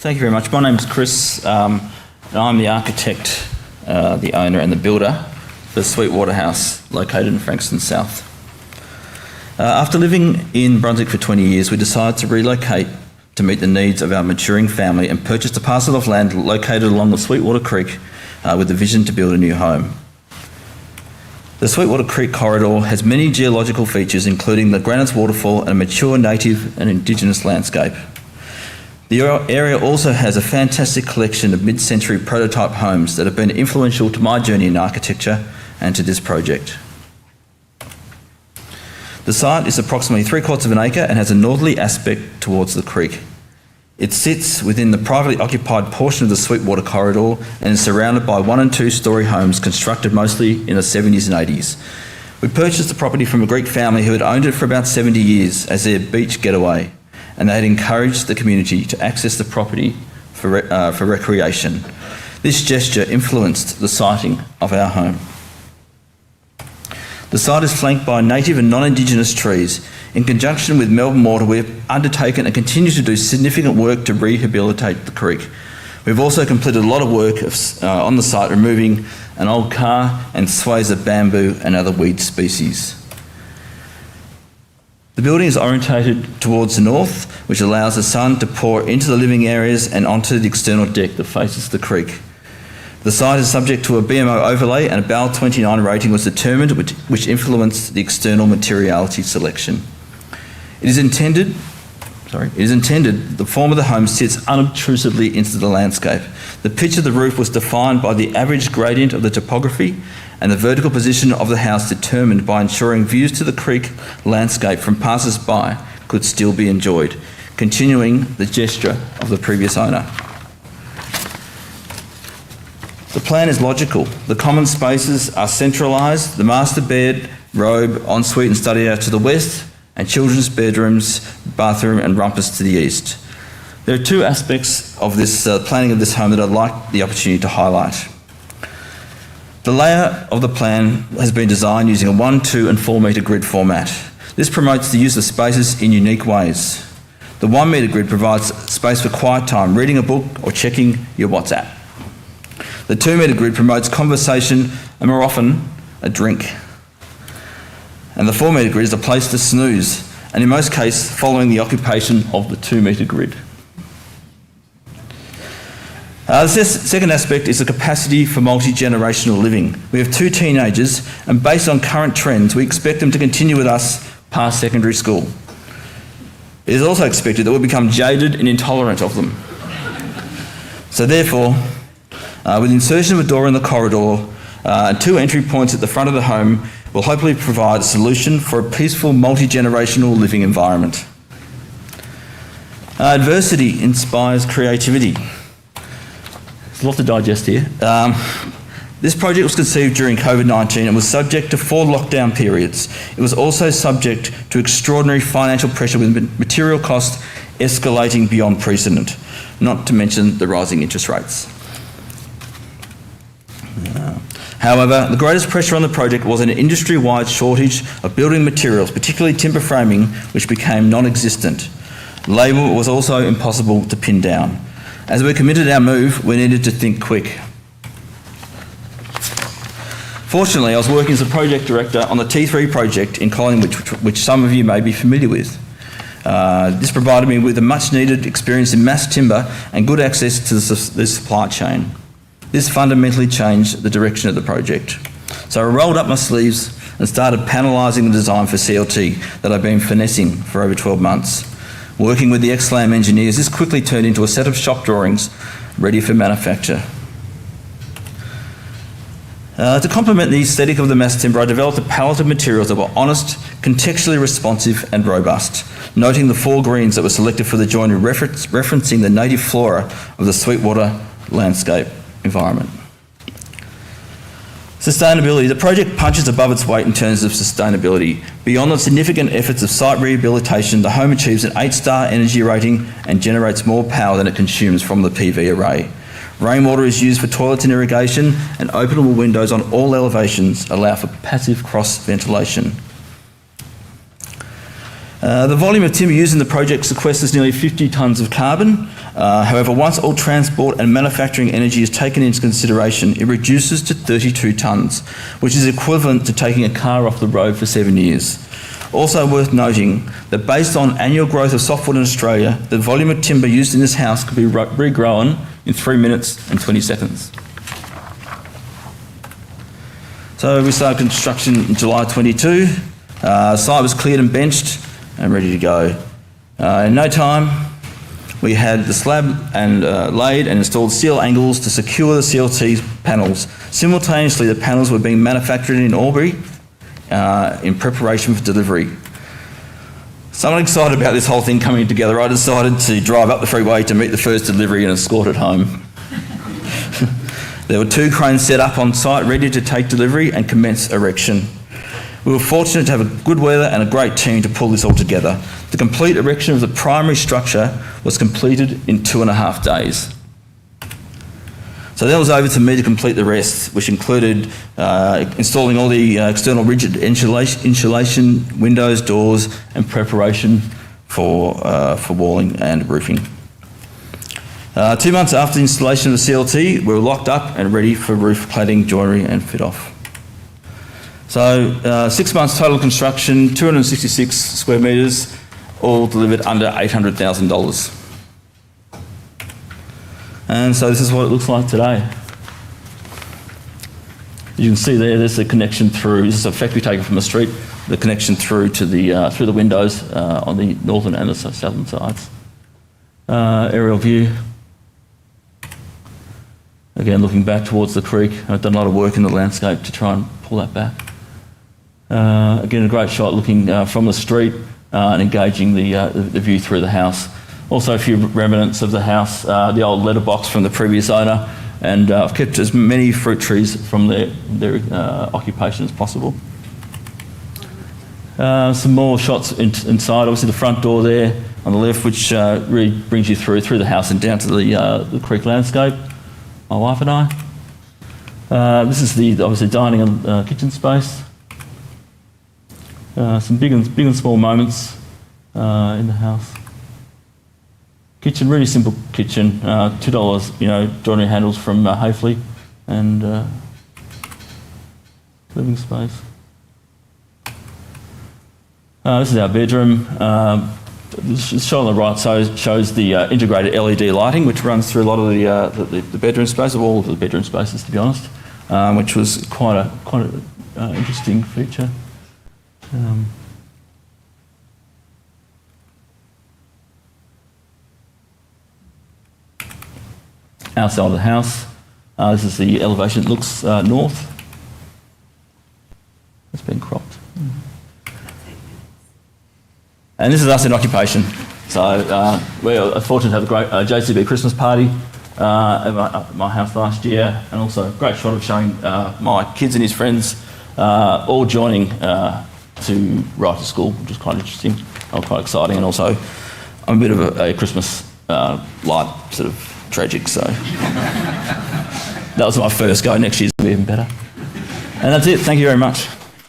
Thank you very much. My name's Chris, and I'm the architect, the owner and the builder for Sweetwater House, located in Frankston South. After living in Brunswick for 20 years, we decided to relocate to meet the needs of our maturing family and purchased a parcel of land located along the Sweetwater Creek with the vision to build a new home. The Sweetwater Creek corridor has many geological features, including the Granite Waterfall and a mature native and indigenous landscape. The area also has a fantastic collection of mid-century prototype homes that have been influential to my journey in architecture and to this project. The site is approximately 3/4 of an acre and has a northerly aspect towards the creek. It sits within the privately occupied portion of the Sweetwater corridor and is surrounded by 1 and 2 storey homes constructed mostly in the 70s and 80s. We purchased the property from a Greek family who had owned it for about 70 years as their beach getaway, and they had encouraged the community to access the property for recreation. This gesture influenced the siting of our home. The site is flanked by native and non-Indigenous trees. In conjunction with Melbourne Water, we have undertaken and continue to do significant work to rehabilitate the creek. We've also completed a lot of work on the site, removing an old car and swathes of bamboo and other weed species. The building is orientated towards the north, which allows the sun to pour into the living areas and onto the external deck that faces the creek. The site is subject to a BMO overlay, and a BAL 29 rating was determined, which influenced the external materiality selection. It is intended the form of the home sits unobtrusively into the landscape. The pitch of the roof was defined by the average gradient of the topography, and the vertical position of the house determined by ensuring views to the creek landscape from passers-by could still be enjoyed, continuing the gesture of the previous owner. The plan is logical. The common spaces are centralised, the master bed, robe, ensuite and study area to the west, and children's bedrooms, bathroom and rumpus to the east. There are 2 aspects of this planning of this home that I'd like the opportunity to highlight. The layout of the plan has been designed using a 1, 2 and 4 metre grid format. This promotes the use of spaces in unique ways. The 1 metre grid provides space for quiet time, reading a book or checking your WhatsApp. The 2 metre grid promotes conversation and, more often, a drink. And the 4 metre grid is a place to snooze, and in most cases following the occupation of the 2 metre grid. The second aspect is the capacity for multi-generational living. We have 2 teenagers, and based on current trends, we expect them to continue with us past secondary school. It is also expected that we'll become jaded and intolerant of them. So therefore, with insertion of a door in the corridor and 2 entry points at the front of the home, will hopefully provide a solution for a peaceful multi-generational living environment. Adversity inspires creativity. There's a lot to digest here. This project was conceived during COVID-19 and was subject to 4 lockdown periods. It was also subject to extraordinary financial pressure, with material costs escalating beyond precedent, not to mention the rising interest rates. However, the greatest pressure on the project was an industry-wide shortage of building materials, particularly timber framing, which became non-existent. Labour was also impossible to pin down. As we committed our move, we needed to think quick. Fortunately, I was working as a project director on the T3 project in Collingwood, which some of you may be familiar with. This provided me with a much-needed experience in mass timber and good access to the supply chain. This fundamentally changed the direction of the project. So I rolled up my sleeves and started panelising the design for CLT that I've been finessing for over 12 months. Working with the ex-LAM engineers, this quickly turned into a set of shop drawings ready for manufacture. To complement the aesthetic of the mass timber, I developed a palette of materials that were honest, contextually responsive and robust, noting the 4 greens that were selected for the joinery, referencing the native flora of the Sweetwater landscape environment. Sustainability. The project punches above its weight in terms of sustainability. Beyond the significant efforts of site rehabilitation, the home achieves an 8-star energy rating and generates more power than it consumes from the PV array. Rainwater is used for toilets and irrigation, and openable windows on all elevations allow for passive cross ventilation. The volume of timber used in the project sequesters nearly 50 tonnes of carbon. However, once all transport and manufacturing energy is taken into consideration, it reduces to 32 tonnes, which is equivalent to taking a car off the road for 7 years. Also worth noting that based on annual growth of softwood in Australia, the volume of timber used in this house could be regrown in 3 minutes and 20 seconds. So we started construction in July 22. Site was cleared and benched and ready to go. In no time, we had the slab and laid and installed steel angles to secure the CLT panels. Simultaneously, the panels were being manufactured in Albury in preparation for delivery. Somewhat excited about this whole thing coming together, I decided to drive up the freeway to meet the first delivery and escort it home. There were 2 cranes set up on site ready to take delivery and commence erection. We were fortunate to have a good weather and a great team to pull this all together. The complete erection of the primary structure was completed in 2.5 days. So that was over to me to complete the rest, which included installing all the external rigid insulation, windows, doors, and preparation for walling and roofing. 2 months after the installation of the CLT, we were locked up and ready for roof cladding, joinery, and fit off. So 6 months total construction, 266 square metres, all delivered under $800,000. And so this is what it looks like today. You can see there's the connection through, this is effectively taken from the street, the connection through to the through the windows on the northern and the southern sides. Aerial view. Again, looking back towards the creek. I've done a lot of work in the landscape to try and pull that back. Again, a great shot looking from the street and engaging the view through the house. Also a few remnants of the house, the old letterbox from the previous owner, and I've kept as many fruit trees from their occupation as possible. Some more shots inside, obviously the front door there on the left, which really brings you through the house and down to the creek landscape. My wife and I. This is the obviously dining and kitchen space. Some big and small moments in the house. Kitchen, really simple kitchen. $2, joinery handles from Hafele, and living space. This is our bedroom. The shot on the right shows the integrated LED lighting, which runs through a lot of the bedroom space, of all of the bedroom spaces, to be honest, which was quite a interesting feature. Outside of the house, this is the elevation. It looks north. It's been cropped. And this is us in occupation. So we're fortunate to have a great JCB Christmas party at my house last year, and also a great shot of showing my kids and his friends all joining to ride to school, which is quite interesting and quite exciting. And also, I'm a bit of a Christmas light sort of tragic, so that was my first go. Next year's will be even better. And that's it. Thank you very much.